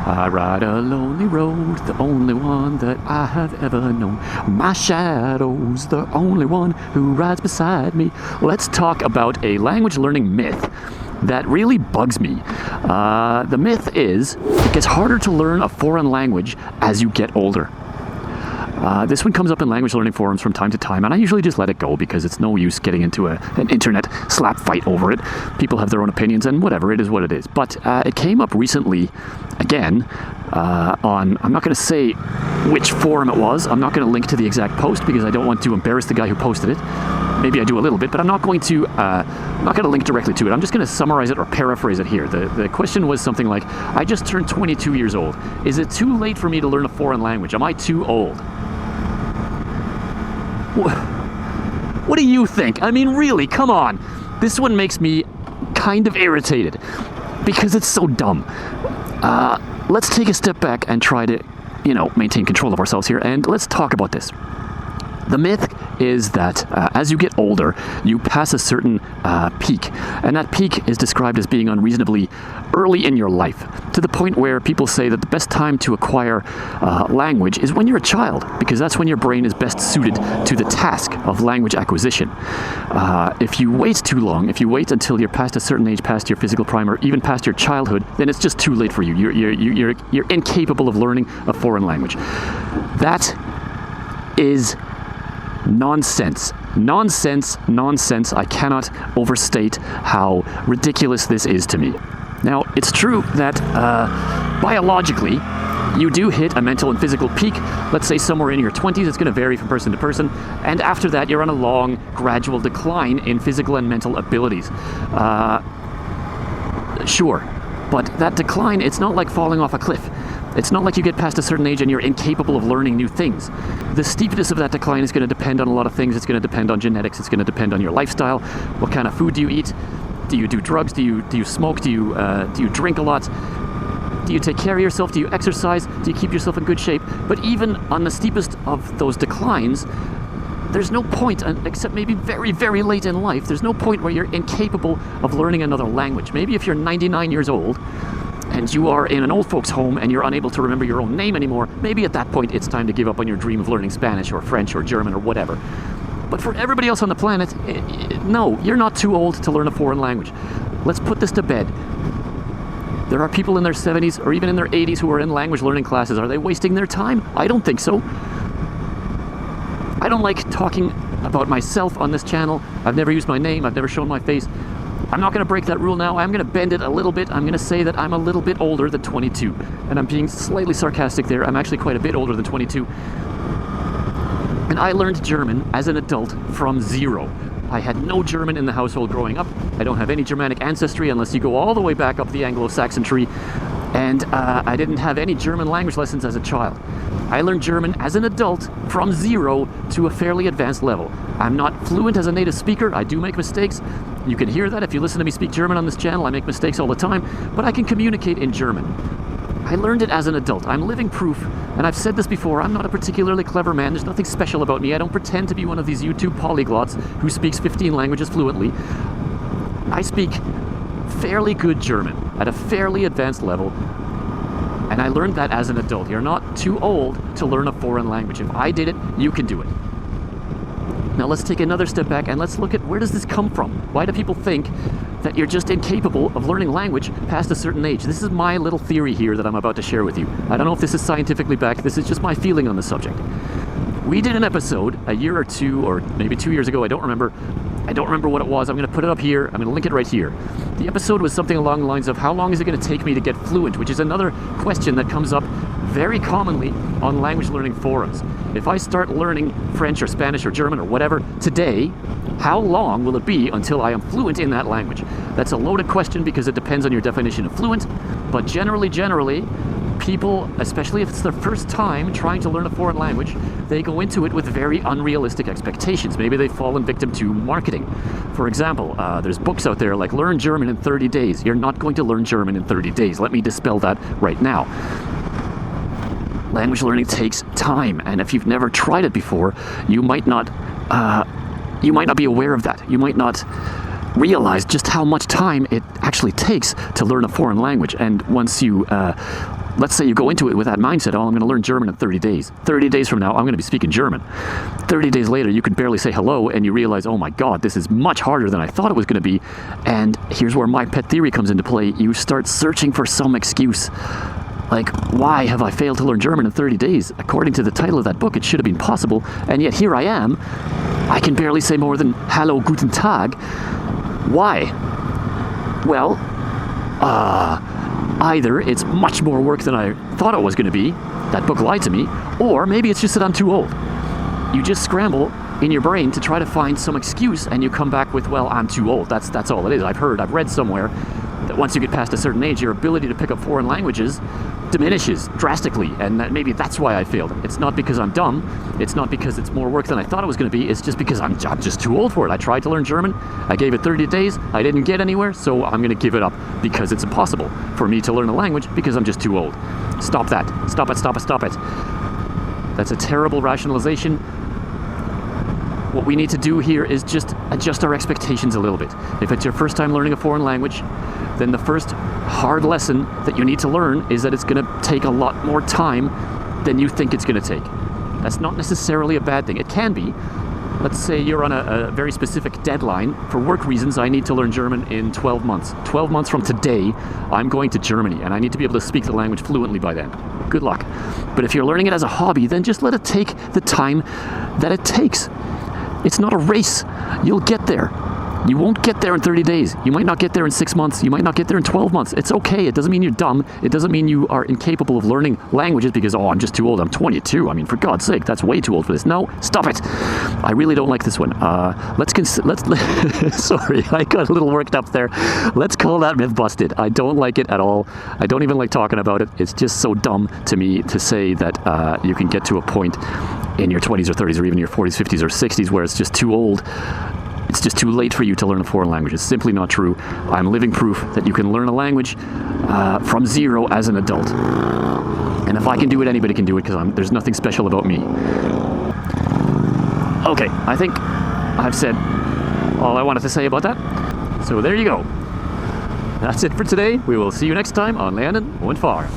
I ride a lonely road, the only one that I have ever known. My shadow's the only one who rides beside me. Let's talk about a language learning myth that really bugs me. The myth is it gets harder to learn a foreign language as you get older. This one comes up in language learning forums from time to time, and I usually just let it go because it's no use getting into an internet slap fight over it. People have their own opinions, and whatever, it is what it is. But it came up recently, again, on, I'm not going to say which forum it was. I'm not going to link to the exact post because I don't want to embarrass the guy who posted it. Maybe I do a little bit, but I'm not going to link directly to it. I'm just going to summarize it or paraphrase it here. The question was something like, I just turned 22 years old. Is it too late for me to learn a foreign language? Am I too old? What do you think? I mean, really, come on. This one makes me kind of irritated because it's so dumb. Let's take a step back and try to, maintain control of ourselves here, and let's talk about this. The myth is that as you get older, you pass a certain peak, and that peak is described as being unreasonably early in your life, to the point where people say that the best time to acquire language is when you're a child, because that's when your brain is best suited to the task of language acquisition. If you wait too long, if you wait until you're past a certain age, past your physical prime, or even past your childhood, then it's just too late for you. You're incapable of learning a foreign language. That is nonsense. I cannot overstate how ridiculous this is to me. Now, it's true that biologically, you do hit a mental and physical peak, let's say somewhere in your 20s. It's going to vary from person to person. And after that, you're on a long, gradual decline in physical and mental abilities. Sure, but that decline, it's not like falling off a cliff. It's not like you get past a certain age and you're incapable of learning new things. The steepness of that decline is going to depend on a lot of things. It's going to depend on genetics. It's going to depend on your lifestyle. What kind of food do you eat? Do you do drugs? Do you smoke? Do you drink a lot? Do you take care of yourself? Do you exercise? Do you keep yourself in good shape? But even on the steepest of those declines, there's no point, except maybe very, very late in life, there's no point where you're incapable of learning another language. Maybe if you're 99 years old, and you are in an old folks' home and you're unable to remember your own name anymore, maybe at that point it's time to give up on your dream of learning Spanish or French or German or whatever. But for everybody else on the planet, no, you're not too old to learn a foreign language. Let's put this to bed. There are people in their 70s or even in their 80s who are in language learning classes. Are they wasting their time? I don't think so. I don't like talking about myself on this channel. I've never used my name. I've never shown my face. I'm not going to break that rule now. I'm going to bend it a little bit. I'm going to say that I'm a little bit older than 22. And I'm being slightly sarcastic there. I'm actually quite a bit older than 22. And I learned German as an adult from zero. I had no German in the household growing up. I don't have any Germanic ancestry unless you go all the way back up the Anglo-Saxon tree. And I didn't have any German language lessons as a child. I learned German as an adult from zero to a fairly advanced level. I'm not fluent as a native speaker. I do make mistakes. You can hear that if you listen to me speak German on this channel. I make mistakes all the time, but I can communicate in German. I learned it as an adult. I'm living proof, and I've said this before, I'm not a particularly clever man. There's nothing special about me. I don't pretend to be one of these YouTube polyglots who speaks 15 languages fluently. I speak fairly good German at a fairly advanced level, and I learned that as an adult. You're not too old to learn a foreign language. If I did it, you can do it. Now let's take another step back and let's look at where does this come from? Why do people think that you're just incapable of learning language past a certain age? This is my little theory here that I'm about to share with you. I don't know if this is scientifically backed. This is just my feeling on the subject. We did an episode a year or two, or maybe 2 years ago, I don't remember what it was. I'm going to put it up here. I'm going to link it right here. The episode was something along the lines of how long is it going to take me to get fluent, which is another question that comes up very commonly on language learning forums. If I start learning French or Spanish or German or whatever today, how long will it be until I am fluent in that language? That's a loaded question because it depends on your definition of fluent, but generally, people, especially if it's their first time trying to learn a foreign language, they go into it with very unrealistic expectations. Maybe they've fallen victim to marketing. For example, there's books out there like Learn German in 30 Days. You're not going to learn German in 30 days. Let me dispel that right now. Language learning takes time, and if you've never tried it before, you might not be aware of that. You might not realize just how much time it actually takes to learn a foreign language. And once you let's say you go into it with that mindset, oh, I'm going to learn German in 30 days. 30 days from now, I'm going to be speaking German. 30 days later, you can barely say hello, and you realize, oh my God, this is much harder than I thought it was going to be. And here's where my pet theory comes into play. You start searching for some excuse. Like, why have I failed to learn German in 30 days? According to the title of that book, it should have been possible, and yet here I am. I can barely say more than Hallo, guten Tag. Why? Well, either it's much more work than I thought it was going to be, that book lied to me, or maybe it's just that I'm too old. You just scramble in your brain to try to find some excuse, and you come back with, well, I'm too old. That's all it is. I've read somewhere that once you get past a certain age, your ability to pick up foreign languages diminishes drastically, and that maybe that's why I failed. It's not because I'm dumb. It's not because it's more work than I thought it was going to be. It's just because I'm just too old for it. I tried to learn German. I gave it 30 days. I didn't get anywhere, so I'm going to give it up because it's impossible for me to learn a language because I'm just too old. Stop that. Stop it, stop it, stop it. That's a terrible rationalization. What we need to do here is just adjust our expectations a little bit. If it's your first time learning a foreign language, then the first hard lesson that you need to learn is that it's going to take a lot more time than you think it's going to take. That's not necessarily a bad thing. It can be. Let's say you're on a very specific deadline. For work reasons, I need to learn German in 12 months. 12 months from today, I'm going to Germany, and I need to be able to speak the language fluently by then. Good luck. But if you're learning it as a hobby, then just let it take the time that it takes. It's not a race. You'll get there. You won't get there in 30 days. You might not get there in 6 months. You might not get there in 12 months. It's okay. It doesn't mean you're dumb. It doesn't mean you are incapable of learning languages because, oh, I'm just too old. I'm 22. I mean, for God's sake, that's way too old for this. No, stop it. I really don't like this one. Sorry, I got a little worked up there. Let's call that myth busted. I don't like it at all. I don't even like talking about it. It's just so dumb to me to say that you can get to a point in your 20s or 30s or even your 40s, 50s or 60s where it's just too old. It's just too late for you to learn a foreign language. It's simply not true. I'm living proof that you can learn a language from zero as an adult. And if I can do it, anybody can do it because there's nothing special about me. Okay, I think I've said all I wanted to say about that. So there you go. That's it for today. We will see you next time on Lernen und Fahren.